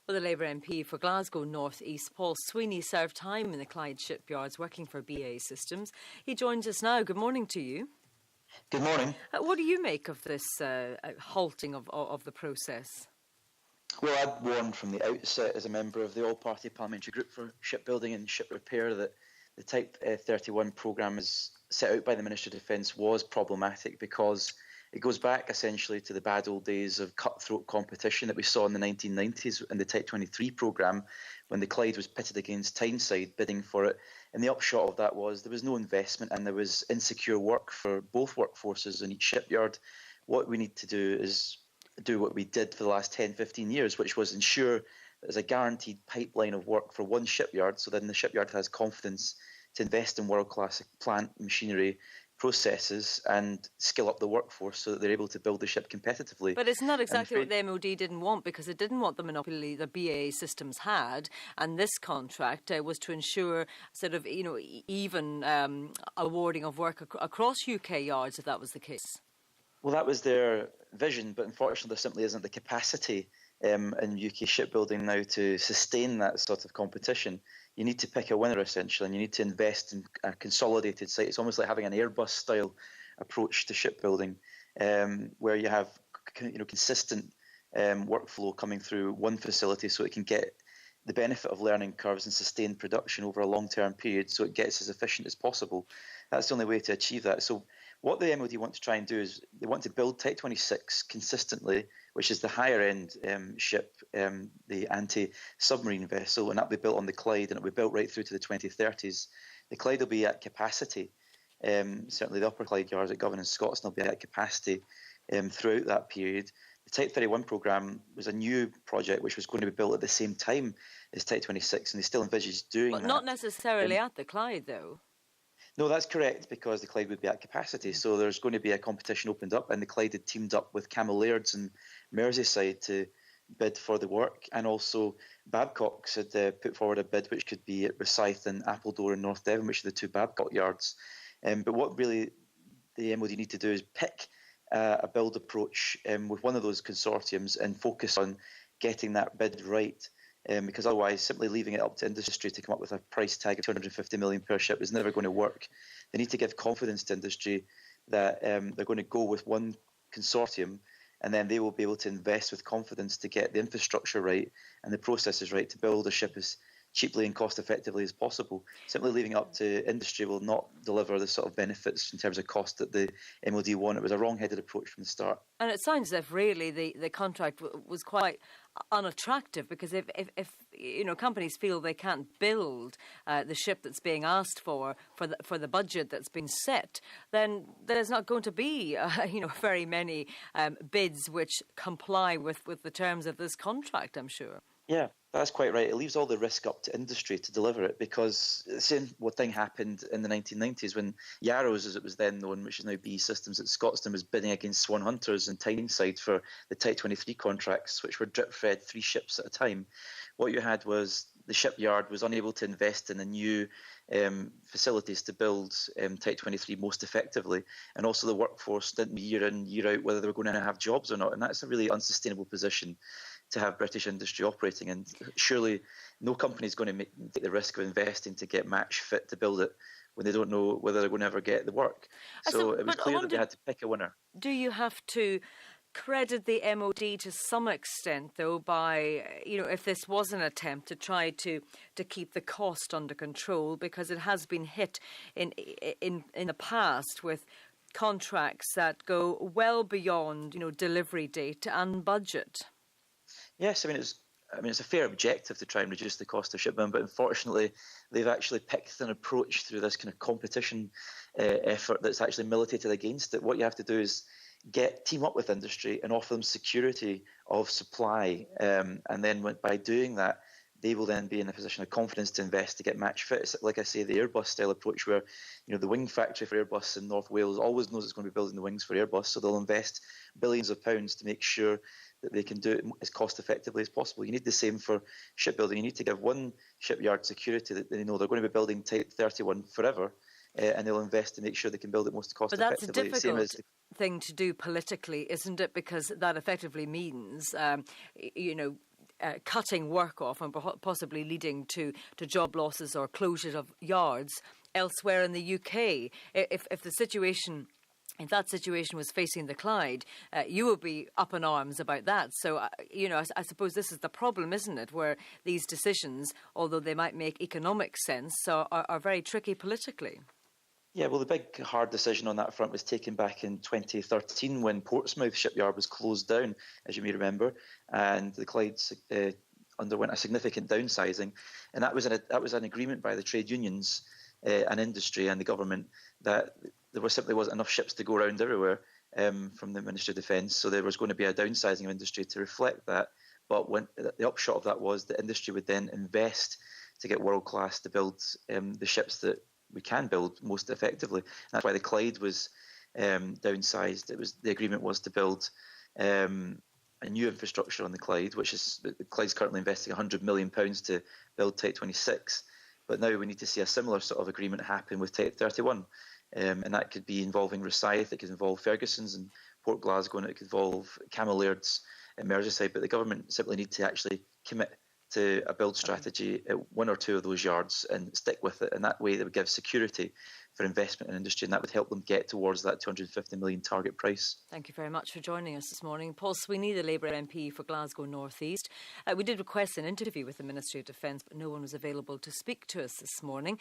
Well, the Labour MP for Glasgow North East, Paul Sweeney, served time in the Clyde shipyards working for BAE Systems. He joins us now. Good morning to you. Good morning. What do you make of this halting of the process? Well, I'd warned from the outset as a member of the All-Party Parliamentary Group for Shipbuilding and Ship Repair that the Type 31 programme as set out by the Ministry of Defence was problematic because it goes back essentially to the bad old days of cutthroat competition that we saw in the 1990s in the Type 23 programme when the Clyde was pitted against Tyneside bidding for it. And the upshot of that was there was no investment and there was insecure work for both workforces in each shipyard. What we need to do is do what we did for the last 10, 15 years, which was ensure there's a guaranteed pipeline of work for one shipyard so then the shipyard has confidence to invest in world-class plant machinery processes and skill up the workforce so that they're able to build the ship competitively. But it's not exactly what the MOD didn't want, because it didn't want the monopoly that BAE Systems had, and this contract was to ensure sort of, even awarding of work across UK yards if that was the case. Well, that was their vision, but unfortunately there simply isn't the capacity in UK shipbuilding now to sustain that sort of competition. You need to pick a winner essentially, and you need to invest in a consolidated site. It's almost like having an Airbus-style approach to shipbuilding, where you have consistent workflow coming through one facility, so it can get the benefit of learning curves and sustained production over a long-term period, so it gets as efficient as possible. That's the only way to achieve that. So what the MOD want to try and do is they want to build Type 26 consistently, which is the higher-end ship, the anti-submarine vessel, and that will be built on the Clyde, and it will be built right through to the 2030s. The Clyde will be at capacity. Certainly the Upper Clyde yards at Govan and Scotstoun will be at capacity throughout that period. The Type 31 programme was a new project which was going to be built at the same time as Type 26, and they still envisaged doing that. But not necessarily at the Clyde, though. No, that's correct, because the Clyde would be at capacity. So there's going to be a competition opened up, and the Clyde had teamed up with Camel Laird's and Merseyside to bid for the work. And also Babcock's had put forward a bid which could be at Rosyth and Appledore in North Devon, which are the two Babcock yards. But what really the MOD need to do is pick a build approach with one of those consortiums and focus on getting that bid right. Because otherwise, simply leaving it up to industry to come up with a price tag of $250 million per ship is never going to work. They need to give confidence to industry that they're going to go with one consortium, and then they will be able to invest with confidence to get the infrastructure right and the processes right to build a ship as cheaply and cost effectively as possible. Simply leaving it up to industry will not deliver the sort of benefits in terms of cost that the MOD want. It was a wrong-headed approach from the start. And it sounds as if really the contract was quite unattractive, because if companies feel they can't build the ship that's being asked for the budget that's been set, then there's not going to be very many bids which comply with the terms of this contract, I'm sure. Yeah, that's quite right. It leaves all the risk up to industry to deliver it, because the same thing happened in the 1990s when Yarrows, as it was then known, which is now BAE Systems at Scotstoun, was bidding against Swan Hunters and Tyneside for the Type 23 contracts, which were drip-fed 3 ships at a time. What you had was the shipyard was unable to invest in the new facilities to build Type 23 most effectively, and also the workforce didn't know year in, year out whether they were going to have jobs or not, and that's a really unsustainable position to have British industry operating. And surely no company is going to take the risk of investing to get match fit to build it when they don't know whether they're going to ever get the work. So it was clear that they had to pick a winner. Do you have to credit the MOD to some extent, though, by, if this was an attempt to try to keep the cost under control, because it has been hit in the past with contracts that go well beyond, delivery date and budget? Yes, it's a fair objective to try and reduce the cost of shipbuilding, but unfortunately they've actually picked an approach through this kind of competition effort that's actually militated against it. What you have to do is team up with industry and offer them security of supply, and then by doing that, they will then be in a position of confidence to invest to get match fit. It's like I say, the Airbus-style approach where the wing factory for Airbus in North Wales always knows it's going to be building the wings for Airbus, so they'll invest billions of pounds to make sure that they can do it as cost effectively as possible. You need the same for shipbuilding. You need to give one shipyard security that they know they're going to be building Type 31 forever, and they'll invest to make sure they can build it most cost effectively. But that's a difficult thing to do politically, isn't it? Because that effectively means, cutting work off and possibly leading to job losses or closures of yards elsewhere in the UK. If that situation was facing the Clyde, you would be up in arms about that. So, I suppose this is the problem, isn't it, where these decisions, although they might make economic sense, are very tricky politically. Yeah, well, the big hard decision on that front was taken back in 2013 when Portsmouth shipyard was closed down, as you may remember, and the Clyde underwent a significant downsizing, and that was an agreement by the trade unions and industry and the government that there simply wasn't enough ships to go around everywhere from the Ministry of Defence, so there was going to be a downsizing of industry to reflect that. But when the upshot of that was the industry would then invest to get world class to build the ships that we can build most effectively. And that's why the Clyde was downsized. The agreement was to build a new infrastructure on the Clyde, the Clyde's currently investing £100 million to build Type 26. But now we need to see a similar sort of agreement happen with Type 31. And that could be involving Rosyth, it could involve Ferguson's and Port Glasgow, and it could involve Cameliard's and Merseyside. But the government simply need to actually commit to a build strategy at one or two of those yards and stick with it. And that way, that would give security for investment in industry, and that would help them get towards that 250 million target price. Thank you very much for joining us this morning. Paul Sweeney, the Labour MP for Glasgow North East. We did request an interview with the Ministry of Defence, but no one was available to speak to us this morning.